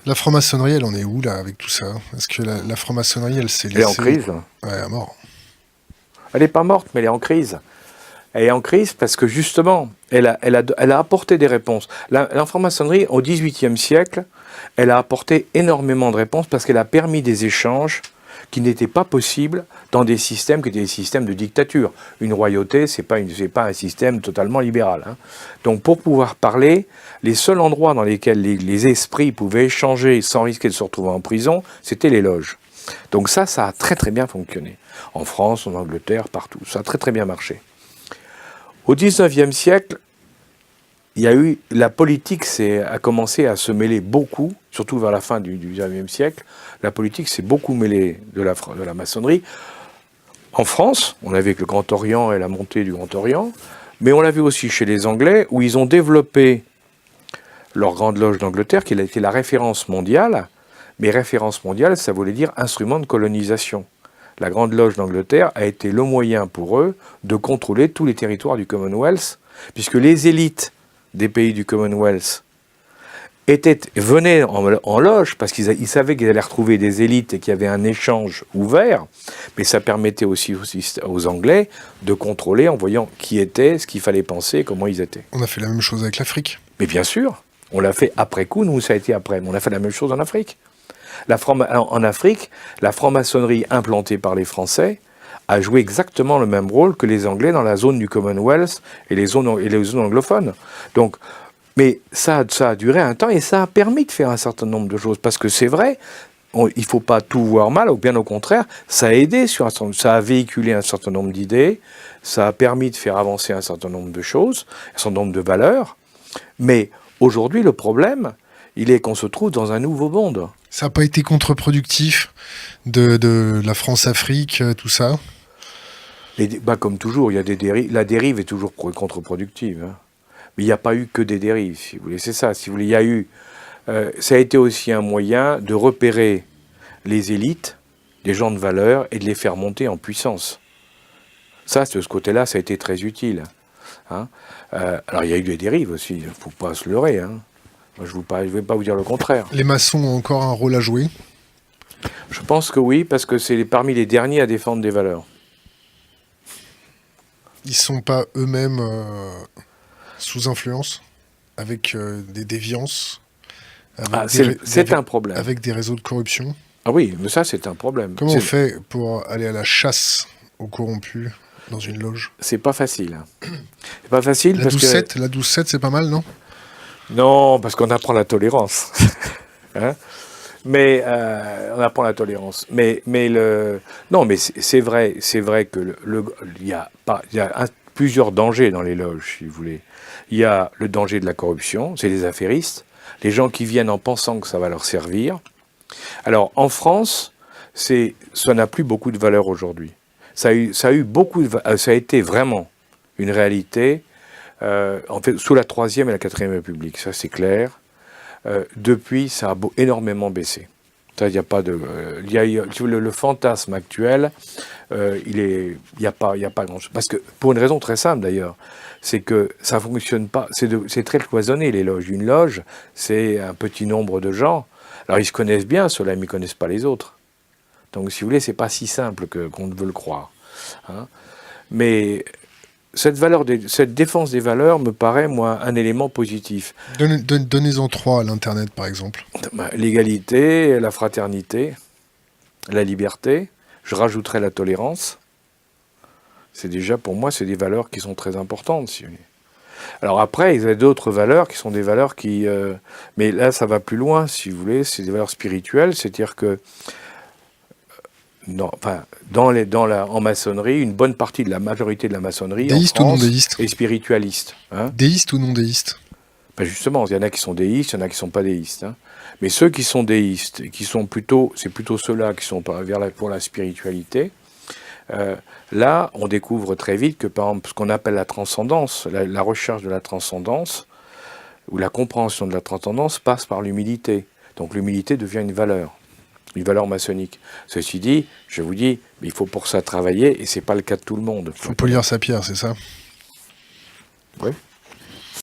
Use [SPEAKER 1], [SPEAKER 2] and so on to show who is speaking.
[SPEAKER 1] La franc-maçonnerie, elle en est où, là, avec tout ça? Est-ce que la franc-maçonnerie, elle s'est
[SPEAKER 2] Elle est en
[SPEAKER 1] laissée...
[SPEAKER 2] crise.
[SPEAKER 1] Ouais, à mort.
[SPEAKER 2] Elle n'est pas morte, mais elle est en crise. Elle est en crise parce que justement, elle a apporté des réponses. La franc-maçonnerie, au XVIIIe siècle, elle a apporté énormément de réponses parce qu'elle a permis des échanges qui n'étaient pas possibles dans des systèmes qui étaient des systèmes de dictature. Une royauté, c'est pas un système totalement libéral, hein. Donc pour pouvoir parler, les seuls endroits dans lesquels les esprits pouvaient échanger sans risquer de se retrouver en prison, c'était les loges. Donc ça a très très bien fonctionné. En France, en Angleterre, partout. Ça a très très bien marché. Au XIXe siècle, la politique a commencé à se mêler beaucoup, surtout vers la fin du XIXe siècle. La politique s'est beaucoup mêlée de la maçonnerie. En France, on l'a vu avec le Grand Orient et la montée du Grand Orient, mais on l'a vu aussi chez les Anglais, où ils ont développé leur Grande Loge d'Angleterre, qui a été la référence mondiale. Mais référence mondiale, ça voulait dire instrument de colonisation. La Grande Loge d'Angleterre a été le moyen pour eux de contrôler tous les territoires du Commonwealth, puisque les élites des pays du Commonwealth venaient en loge, parce qu'ils savaient qu'ils allaient retrouver des élites et qu'il y avait un échange ouvert, mais ça permettait aussi aux Anglais de contrôler en voyant qui était, ce qu'il fallait penser, comment ils étaient.
[SPEAKER 1] On a fait la même chose avec l'Afrique.
[SPEAKER 2] Mais bien sûr, on l'a fait après coup, nous ça a été après, mais on a fait la même chose en Afrique. En Afrique, la franc-maçonnerie implantée par les Français a joué exactement le même rôle que les Anglais dans la zone du Commonwealth et les zones anglophones. Donc, mais ça a duré un temps et ça a permis de faire un certain nombre de choses. Parce que c'est vrai, il ne faut pas tout voir mal, ou bien au contraire, ça a aidé, ça a véhiculé un certain nombre d'idées, ça a permis de faire avancer un certain nombre de choses, un certain nombre de valeurs. Mais aujourd'hui, le problème, il est qu'on se trouve dans un nouveau monde.
[SPEAKER 1] Ça n'a pas été contre-productif de la France-Afrique, tout ça?
[SPEAKER 2] Comme toujours, il y a des dérives. La dérive est toujours contre-productive, hein. Mais il n'y a pas eu que des dérives, si vous voulez. C'est ça, si vous voulez. Il y a eu... ça a été aussi un moyen de repérer les élites, les gens de valeur, et de les faire monter en puissance. Ça, de ce côté-là, ça a été très utile, hein. Alors, il y a eu des dérives aussi, il ne faut pas se leurrer, hein. Moi, je ne vais pas vous dire le contraire.
[SPEAKER 1] Les maçons ont encore un rôle à jouer?
[SPEAKER 2] Je pense que oui, parce que c'est parmi les derniers à défendre des valeurs.
[SPEAKER 1] Ils sont pas eux-mêmes sous influence, avec des déviances,
[SPEAKER 2] C'est un problème.
[SPEAKER 1] avec des réseaux de corruption?
[SPEAKER 2] Ah oui, mais ça, c'est un problème.
[SPEAKER 1] Comment on fait pour aller à la chasse aux corrompus dans une loge?
[SPEAKER 2] C'est pas facile, hein. C'est pas facile
[SPEAKER 1] La
[SPEAKER 2] parce
[SPEAKER 1] 12-7, la 12-7, c'est pas mal, non?
[SPEAKER 2] Non, parce qu'on apprend la tolérance. Hein, mais on apprend la tolérance. Non, mais c'est vrai que il y a plusieurs dangers dans les loges, si vous voulez. Il y a le danger de la corruption, c'est les affairistes, les gens qui viennent en pensant que ça va leur servir. Alors en France, ça n'a plus beaucoup de valeur aujourd'hui. Ça a été vraiment une réalité. En fait, sous la 3e et la 4e République, ça c'est clair. Depuis, ça a énormément baissé. Ça, il n'y a pas de, le fantasme actuel, il n'y a pas grand-chose. Parce que pour une raison très simple d'ailleurs, c'est que ça fonctionne pas. C'est très cloisonné les loges. Une loge, c'est un petit nombre de gens. Alors ils se connaissent bien, ceux-là, mais ils ne connaissent pas les autres. Donc si vous voulez, c'est pas si simple qu'on ne veut le croire, hein. Mais cette défense des valeurs me paraît, moi, un élément positif.
[SPEAKER 1] Donnez-en 3 à l'Internet, par exemple.
[SPEAKER 2] L'égalité, la fraternité, la liberté, je rajouterais la tolérance. C'est déjà, pour moi, c'est des valeurs qui sont très importantes, si vous voulez. Alors après, il y a d'autres valeurs qui sont des valeurs qui... mais là, ça va plus loin, si vous voulez, c'est des valeurs spirituelles, c'est-à-dire que en maçonnerie, une bonne partie de la majorité de la maçonnerie
[SPEAKER 1] déiste
[SPEAKER 2] en France
[SPEAKER 1] ou non déiste
[SPEAKER 2] est spiritualiste, hein.
[SPEAKER 1] Déiste ou non déiste?
[SPEAKER 2] Ben justement, il y en a qui sont déistes, il y en a qui ne sont pas déistes, hein. Mais ceux qui sont déistes, et qui sont c'est plutôt ceux-là qui sont pour la spiritualité, là, on découvre très vite que, par exemple, ce qu'on appelle la transcendance, la recherche de la transcendance, ou la compréhension de la transcendance passe par l'humilité. Donc l'humilité devient une valeur maçonnique. Ceci dit, je vous dis, il faut pour ça travailler, et c'est pas le cas de tout le monde.
[SPEAKER 1] Il faut polir sa pierre, c'est ça?
[SPEAKER 2] Oui.